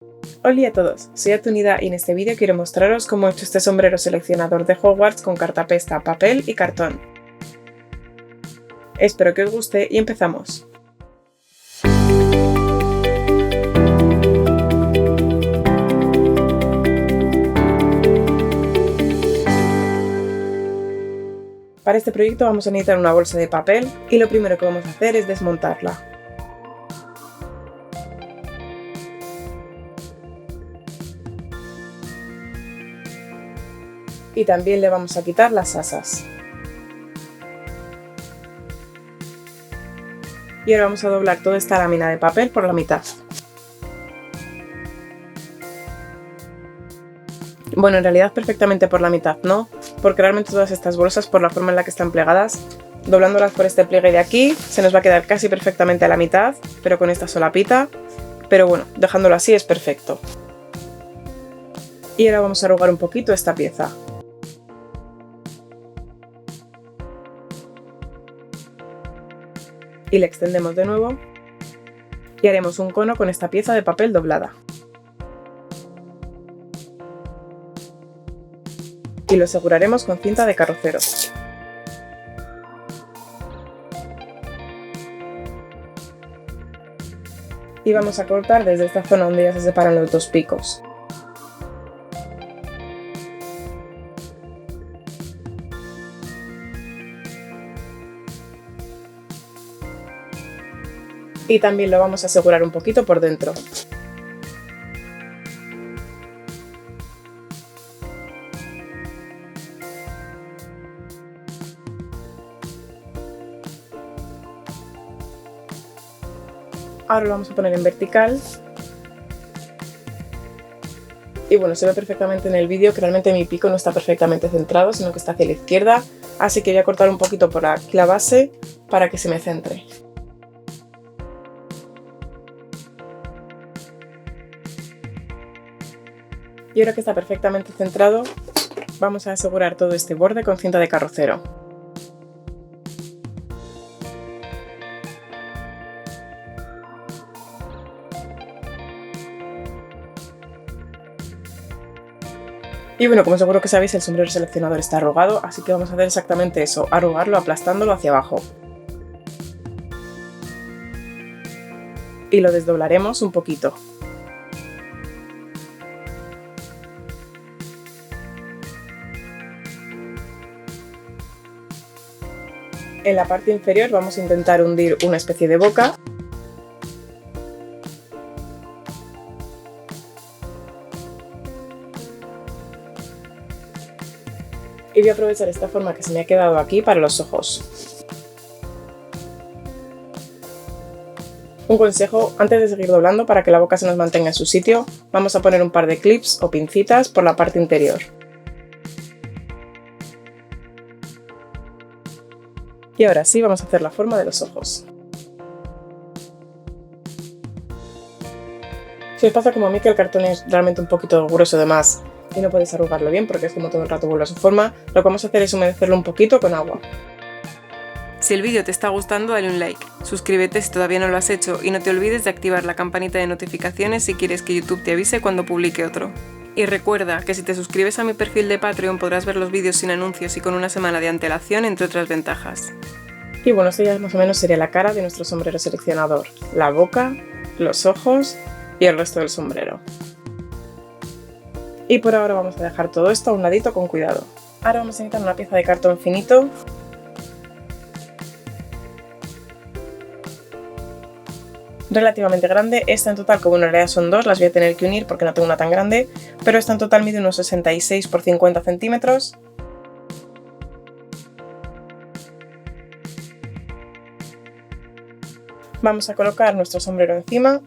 Hola a todos, soy Atunida y en este vídeo quiero mostraros cómo he hecho este sombrero seleccionador de Hogwarts con cartapesta, papel y cartón. Espero que os guste y empezamos. Para este proyecto vamos a necesitar una bolsa de papel y lo primero que vamos a hacer es desmontarla. Y también le vamos a quitar las asas. Y ahora vamos a doblar toda esta lámina de papel por la mitad. Bueno, en realidad perfectamente por la mitad, ¿no? Porque realmente todas estas bolsas, por la forma en la que están plegadas, doblándolas por este pliegue de aquí, se nos va a quedar casi perfectamente a la mitad, pero con esta solapita. Pero bueno, dejándolo así es perfecto. Y ahora vamos a arrugar un poquito esta pieza. Y la extendemos de nuevo y haremos un cono con esta pieza de papel doblada. Y lo aseguraremos con cinta de carrocero. Y vamos a cortar desde esta zona donde ya se separan los dos picos. Y también lo vamos a asegurar un poquito por dentro. Ahora lo vamos a poner en vertical. Y bueno, se ve perfectamente en el vídeo que realmente mi pico no está perfectamente centrado, sino que está hacia la izquierda. Así que voy a cortar un poquito por aquí la base para que se me centre. Y ahora que está perfectamente centrado, vamos a asegurar todo este borde con cinta de carrocero. Y bueno, como seguro que sabéis, el sombrero seleccionador está arrugado, así que vamos a hacer exactamente eso, arrugarlo aplastándolo hacia abajo. Y lo desdoblaremos un poquito. En la parte inferior vamos a intentar hundir una especie de boca. Y voy a aprovechar esta forma que se me ha quedado aquí para los ojos. Un consejo, antes de seguir doblando, para que la boca se nos mantenga en su sitio, vamos a poner un par de clips o pincitas por la parte interior. Y ahora sí, vamos a hacer la forma de los ojos. Si os pasa como a mí que el cartón es realmente un poquito grueso de más y no podéis arrugarlo bien porque es como todo el rato vuelve a su forma, lo que vamos a hacer es humedecerlo un poquito con agua. Si el vídeo te está gustando, dale un like, suscríbete si todavía no lo has hecho y no te olvides de activar la campanita de notificaciones si quieres que YouTube te avise cuando publique otro. Y recuerda que si te suscribes a mi perfil de Patreon podrás ver los vídeos sin anuncios y con una semana de antelación, entre otras ventajas. Y bueno, esto ya más o menos sería la cara de nuestro sombrero seleccionador, la boca, los ojos y el resto del sombrero. Y por ahora vamos a dejar todo esto a un ladito con cuidado. Ahora vamos a necesitar una pieza de cartón finito. Relativamente grande, esta en total como en realidad son dos, las voy a tener que unir porque no tengo una tan grande, pero esta en total mide unos 66 por 50 centímetros. Vamos a colocar nuestro sombrero encima,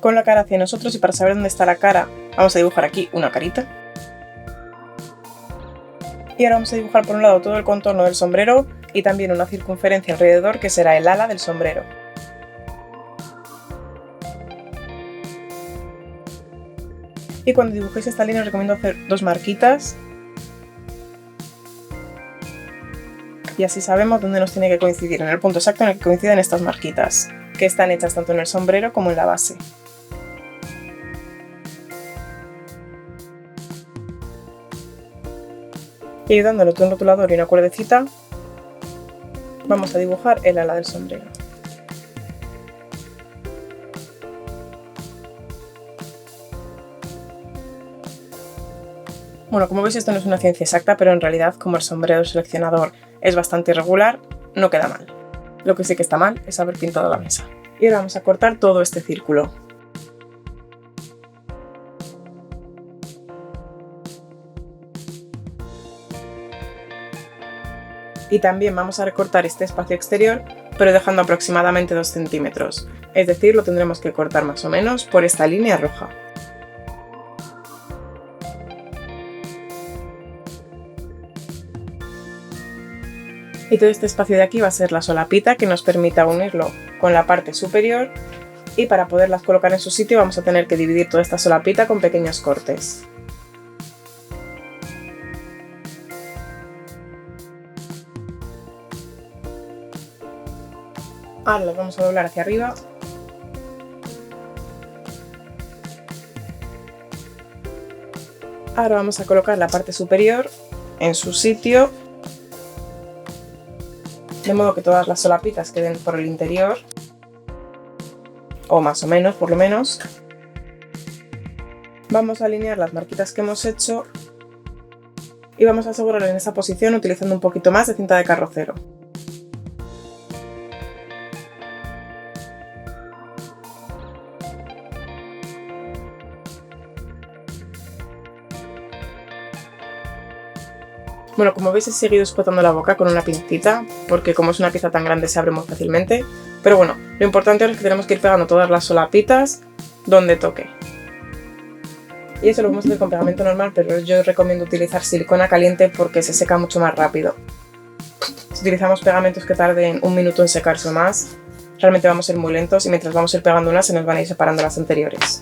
con la cara hacia nosotros, y para saber dónde está la cara vamos a dibujar aquí una carita. Y ahora vamos a dibujar por un lado todo el contorno del sombrero y también una circunferencia alrededor que será el ala del sombrero. Y cuando dibujéis esta línea os recomiendo hacer dos marquitas y así sabemos dónde nos tiene que coincidir, en el punto exacto en el que coinciden estas marquitas. que están hechas tanto en el sombrero como en la base. Y ayudándolo con un rotulador y una cuerdecita, vamos a dibujar el ala del sombrero. Bueno, como veis esto no es una ciencia exacta, pero en realidad como el sombrero seleccionador es bastante irregular, no queda mal. Lo que sí que está mal es haber pintado la mesa. Y ahora vamos a cortar todo este círculo. Y también vamos a recortar este espacio exterior, pero dejando aproximadamente 2 centímetros. Es decir, lo tendremos que cortar más o menos por esta línea roja. Y todo este espacio de aquí va a ser la solapita que nos permita unirlo con la parte superior, y para poderlas colocar en su sitio vamos a tener que dividir toda esta solapita con pequeños cortes. Ahora las vamos a doblar hacia arriba. Ahora vamos a colocar la parte superior en su sitio, de modo que todas las solapitas queden por el interior, o más o menos, por lo menos. Vamos a alinear las marquitas que hemos hecho y vamos a asegurarlo en esa posición utilizando un poquito más de cinta de carrocero. Bueno, como veis he seguido explotando la boca con una pincita, porque como es una pieza tan grande se abre muy fácilmente. Pero bueno, lo importante ahora es que tenemos que ir pegando todas las solapitas donde toque. Y eso lo vamos a hacer con pegamento normal, pero yo recomiendo utilizar silicona caliente porque se seca mucho más rápido. Si utilizamos pegamentos que tarden 1 minuto en secarse o más, realmente vamos a ir muy lentos y mientras vamos a ir pegando unas se nos van a ir separando las anteriores.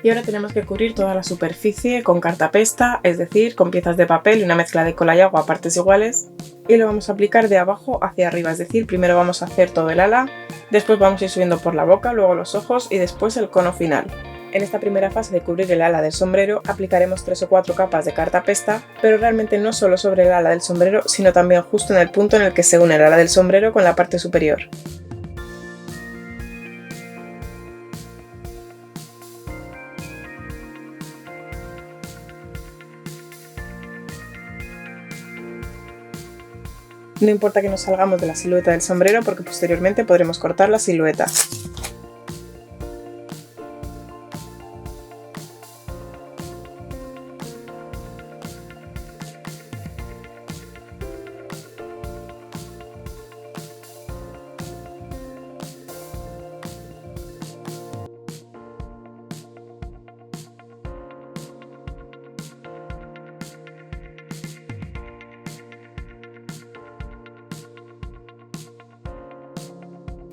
Y ahora tenemos que cubrir toda la superficie con cartapesta, es decir, con piezas de papel y una mezcla de cola y agua a partes iguales. Y lo vamos a aplicar de abajo hacia arriba, es decir, primero vamos a hacer todo el ala, después vamos a ir subiendo por la boca, luego los ojos y después el cono final. En esta primera fase de cubrir el ala del sombrero aplicaremos 3 o 4 capas de cartapesta, pero realmente no solo sobre el ala del sombrero, sino también justo en el punto en el que se une el ala del sombrero con la parte superior. No importa que nos salgamos de la silueta del sombrero porque posteriormente podremos cortar la silueta.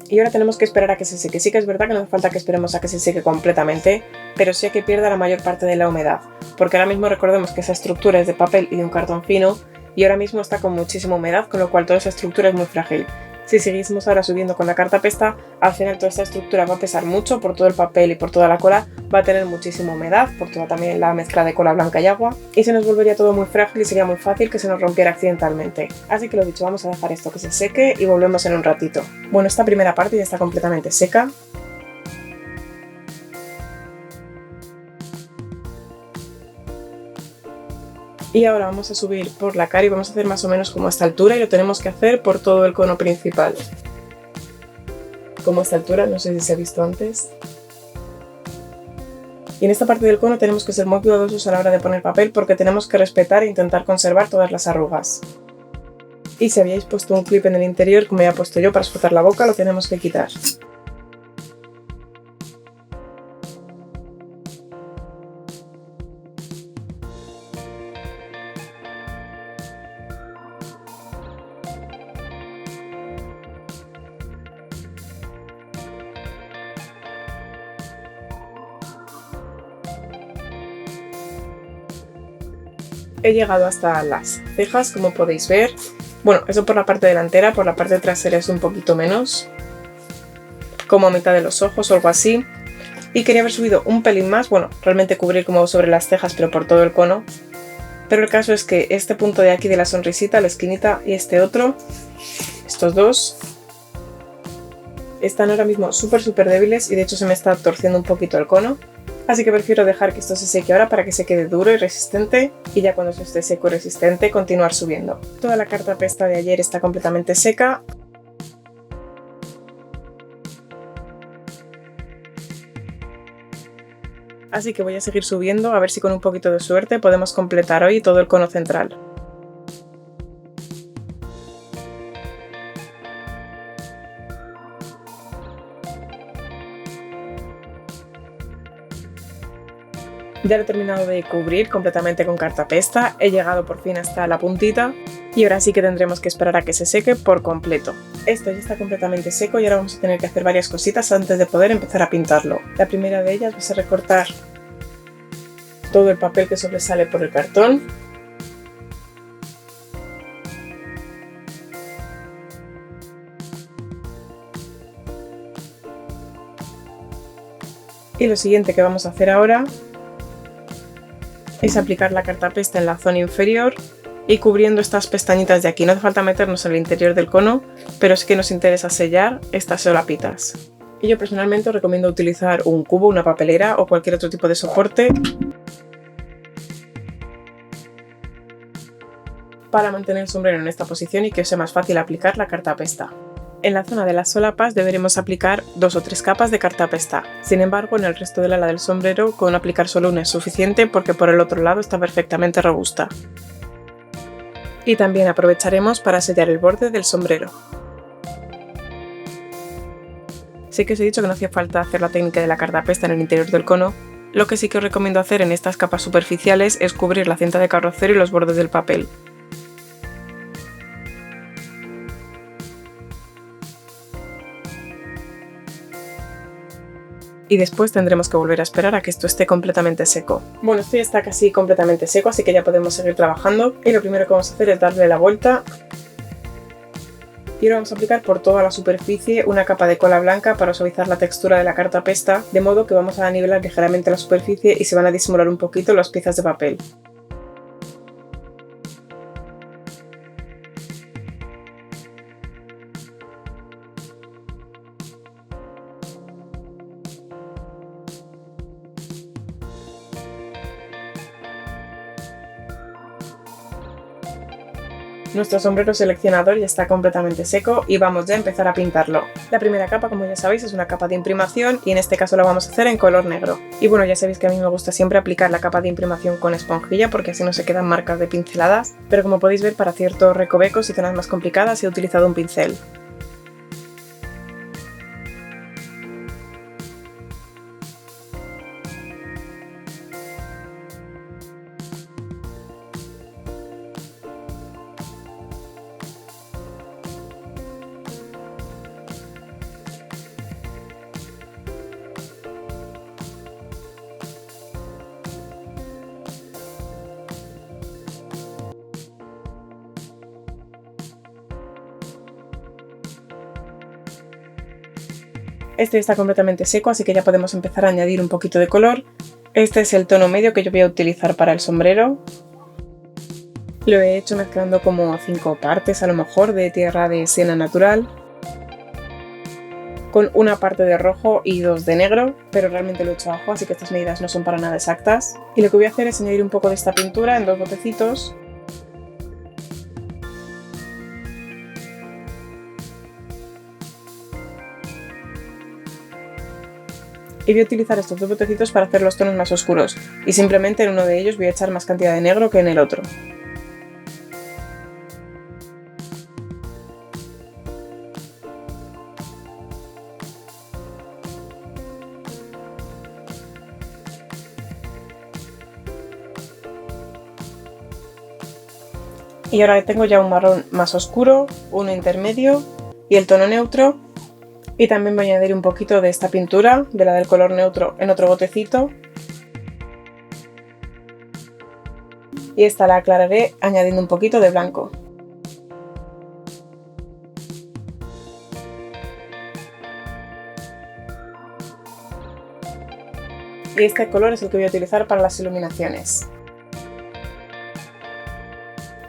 Y ahora tenemos que esperar a que se seque. Sí que es verdad que no hace falta que esperemos a que se seque completamente, pero sí a que pierda la mayor parte de la humedad, porque ahora mismo recordemos que esa estructura es de papel y de un cartón fino, y ahora mismo está con muchísima humedad, con lo cual toda esa estructura es muy frágil. Si seguimos ahora subiendo con la cartapesta, al final toda esta estructura va a pesar mucho por todo el papel y por toda la cola, va a tener muchísima humedad por toda también la mezcla de cola blanca y agua, y se nos volvería todo muy frágil y sería muy fácil que se nos rompiera accidentalmente. Así que lo dicho, vamos a dejar esto que se seque y volvemos en un ratito. Bueno, esta primera parte ya está completamente seca. Y ahora vamos a subir por la cara y vamos a hacer más o menos como a esta altura, y lo tenemos que hacer por todo el cono principal. Como a esta altura, no sé si se ha visto antes. Y en esta parte del cono tenemos que ser muy cuidadosos a la hora de poner papel porque tenemos que respetar e intentar conservar todas las arrugas. Y si habíais puesto un clip en el interior, como ya he puesto yo para sujetar la boca, lo tenemos que quitar. He llegado hasta las cejas, como podéis ver. Bueno, eso por la parte delantera, por la parte trasera es un poquito menos, como a mitad de los ojos o algo así. Y quería haber subido un pelín más, bueno, realmente cubrir como sobre las cejas, pero por todo el cono. Pero el caso es que este punto de aquí de la sonrisita, la esquinita, y este otro, estos dos, están ahora mismo súper débiles y de hecho se me está torciendo un poquito el cono. Así que prefiero dejar que esto se seque ahora para que se quede duro y resistente, y ya cuando se esté seco y resistente continuar subiendo. Toda la cartapesta de ayer está completamente seca. Así que voy a seguir subiendo, a ver si con un poquito de suerte podemos completar hoy todo el cono central. Ya lo he terminado de cubrir completamente con cartapesta, he llegado por fin hasta la puntita y ahora sí que tendremos que esperar a que se seque por completo. Esto ya está completamente seco y ahora vamos a tener que hacer varias cositas antes de poder empezar a pintarlo. La primera de ellas va a ser recortar todo el papel que sobresale por el cartón. Y lo siguiente que vamos a hacer ahora es aplicar la cartapesta en la zona inferior y cubriendo estas pestañitas de aquí. No hace falta meternos en el interior del cono, pero sí que nos interesa sellar estas solapitas. Y yo personalmente os recomiendo utilizar un cubo, una papelera o cualquier otro tipo de soporte para mantener el sombrero en esta posición y que os sea más fácil aplicar la cartapesta. En la zona de las solapas deberemos aplicar 2 o 3 capas de cartapesta. Sin embargo, en el resto del ala del sombrero con aplicar solo una es suficiente porque por el otro lado está perfectamente robusta. Y también aprovecharemos para sellar el borde del sombrero. Sí que os he dicho que no hacía falta hacer la técnica de la cartapesta en el interior del cono. Lo que sí que os recomiendo hacer en estas capas superficiales es cubrir la cinta de carrocero y los bordes del papel. Y después tendremos que volver a esperar a que esto esté completamente seco. Bueno, esto ya está casi completamente seco, así que ya podemos seguir trabajando. Y lo primero que vamos a hacer es darle la vuelta. Y ahora vamos a aplicar por toda la superficie una capa de cola blanca para suavizar la textura de la cartapesta, de modo que vamos a nivelar ligeramente la superficie y se van a disimular un poquito las piezas de papel. Nuestro sombrero seleccionador ya está completamente seco y vamos ya a empezar a pintarlo. La primera capa, como ya sabéis, es una capa de imprimación y en este caso la vamos a hacer en color negro. Y bueno, ya sabéis que a mí me gusta siempre aplicar la capa de imprimación con esponjilla porque así no se quedan marcas de pinceladas, pero como podéis ver, para ciertos recovecos y zonas más complicadas he utilizado un pincel. Este está completamente seco, así que ya podemos empezar a añadir un poquito de color. Este es el tono medio que yo voy a utilizar para el sombrero. Lo he hecho mezclando como 5 partes a lo mejor de tierra de siena natural, con una parte de rojo y 2 de negro, pero realmente lo he hecho a ojo, así que estas medidas no son para nada exactas. Y lo que voy a hacer es añadir un poco de esta pintura en 2 botecitos. Y voy a utilizar estos 2 botecitos para hacer los tonos más oscuros, y simplemente en uno de ellos voy a echar más cantidad de negro que en el otro. Y ahora tengo ya un marrón más oscuro, uno intermedio y el tono neutro. Y también voy a añadir un poquito de esta pintura, de la del color neutro, en otro botecito. y esta la aclararé añadiendo un poquito de blanco. Y este color es el que voy a utilizar para las iluminaciones.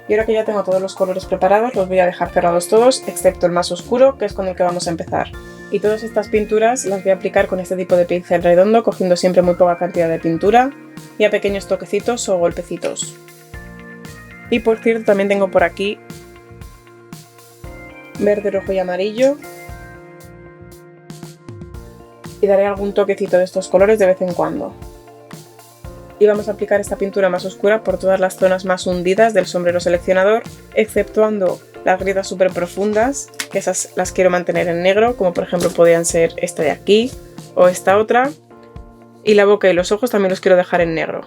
Y ahora que ya tengo todos los colores preparados, los voy a dejar cerrados todos, excepto el más oscuro, que es con el que vamos a empezar. Y todas estas pinturas las voy a aplicar con este tipo de pincel redondo, cogiendo siempre muy poca cantidad de pintura y a pequeños toquecitos o golpecitos. Y por cierto, también tengo por aquí verde, rojo y amarillo. Y daré algún toquecito de estos colores de vez en cuando. Y vamos a aplicar esta pintura más oscura por todas las zonas más hundidas del sombrero seleccionador, exceptuando las grietas súper profundas, que esas las quiero mantener en negro, como por ejemplo podrían ser esta de aquí o esta otra. Y la boca y los ojos también los quiero dejar en negro.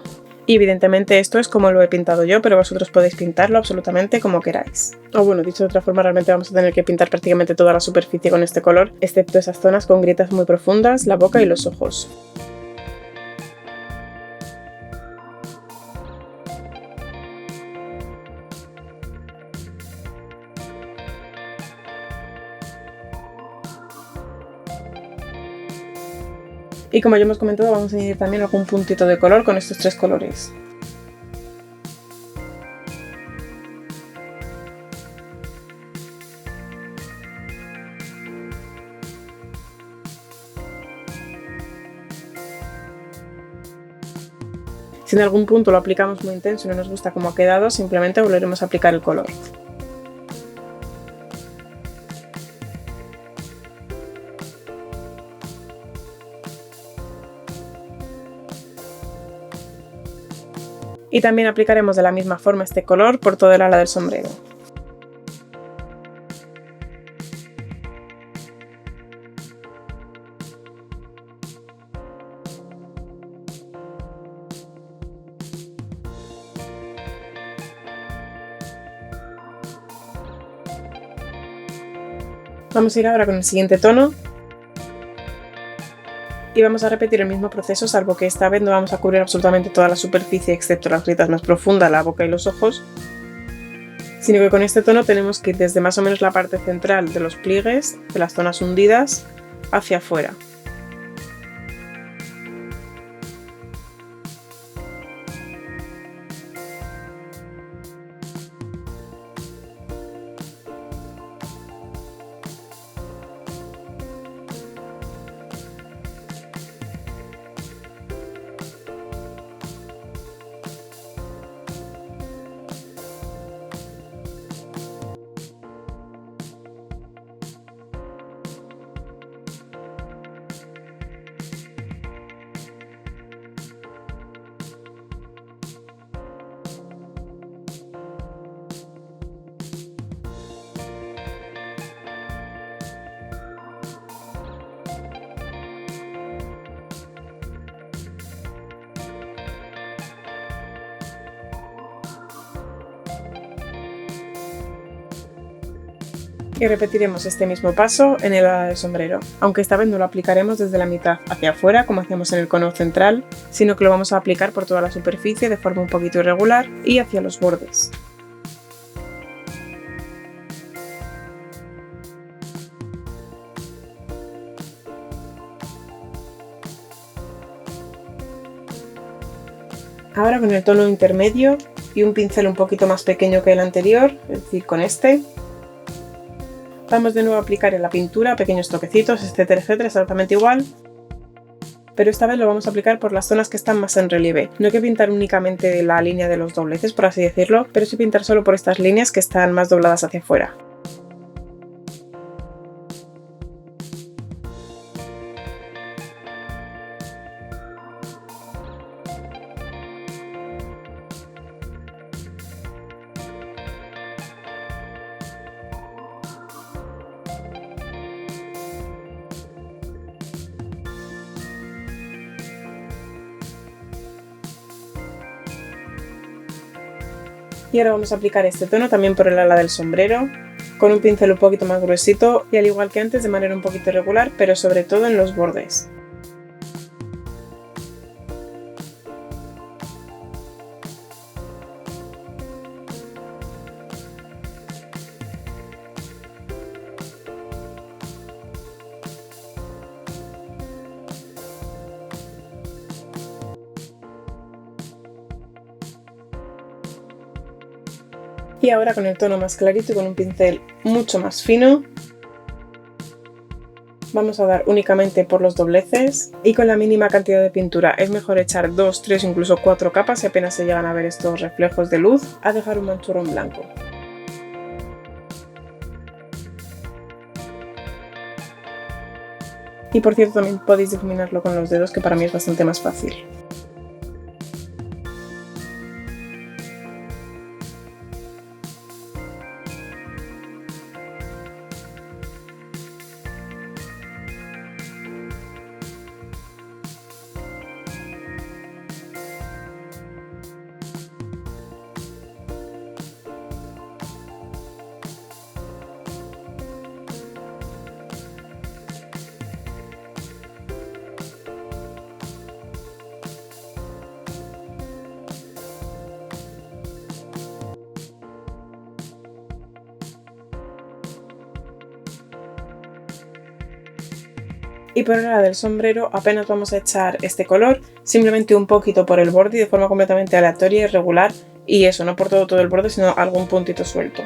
Y evidentemente esto es como lo he pintado yo, pero vosotros podéis pintarlo absolutamente como queráis. O bueno, dicho de otra forma, realmente vamos a tener que pintar prácticamente toda la superficie con este color, excepto esas zonas con grietas muy profundas, la boca y los ojos. Y como ya hemos comentado, vamos a añadir también algún puntito de color con estos tres colores. Si en algún punto lo aplicamos muy intenso y no nos gusta cómo ha quedado, simplemente volveremos a aplicar el color. Y también aplicaremos de la misma forma este color por todo el ala del sombrero. Vamos a ir ahora con el siguiente tono. Y vamos a repetir el mismo proceso, salvo que esta vez no vamos a cubrir absolutamente toda la superficie excepto las grietas más profundas, la boca y los ojos, sino que con este tono tenemos que ir desde más o menos la parte central de los pliegues, de las zonas hundidas, hacia afuera. Y repetiremos este mismo paso en el ala del sombrero, aunque esta vez no lo aplicaremos desde la mitad hacia afuera como hacíamos en el cono central, sino que lo vamos a aplicar por toda la superficie de forma un poquito irregular y hacia los bordes. Ahora con el tono intermedio y un pincel un poquito más pequeño que el anterior, es decir, con este, vamos de nuevo a aplicar en la pintura pequeños toquecitos, etcétera, etcétera, exactamente igual. Pero esta vez lo vamos a aplicar por las zonas que están más en relieve. No hay que pintar únicamente la línea de los dobleces, por así decirlo, pero sí pintar solo por estas líneas que están más dobladas hacia afuera. Y ahora vamos a aplicar este tono también por el ala del sombrero, con un pincel un poquito más gruesito y al igual que antes de manera un poquito irregular, pero sobre todo en los bordes. Y ahora con el tono más clarito y con un pincel mucho más fino, vamos a dar únicamente por los dobleces y con la mínima cantidad de pintura. Es mejor echar 2, 3, incluso 4 capas si apenas se llegan a ver estos reflejos de luz, a dejar un manchurrón blanco. Y por cierto, también podéis difuminarlo con los dedos, que para mí es bastante más fácil. Y por ahora del sombrero apenas vamos a echar este color, simplemente un poquito por el borde y de forma completamente aleatoria y irregular, y eso, no por todo el borde, sino algún puntito suelto.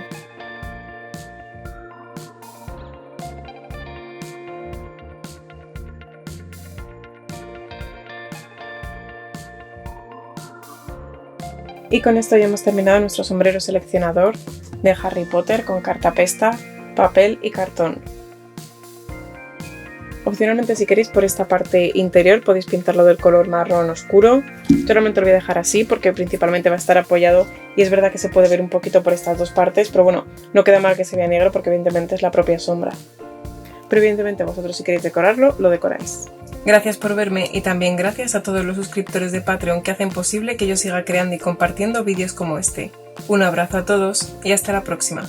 Y con esto ya hemos terminado nuestro sombrero seleccionador de Harry Potter con cartapesta, papel y cartón. Opcionalmente, si queréis, por esta parte interior podéis pintarlo del color marrón oscuro. Yo realmente lo voy a dejar así porque principalmente va a estar apoyado y es verdad que se puede ver un poquito por estas dos partes, pero bueno, no queda mal que se vea negro porque evidentemente es la propia sombra. Pero evidentemente vosotros, si queréis decorarlo, lo decoráis. Gracias por verme y también gracias a todos los suscriptores de Patreon que hacen posible que yo siga creando y compartiendo vídeos como este. Un abrazo a todos y hasta la próxima.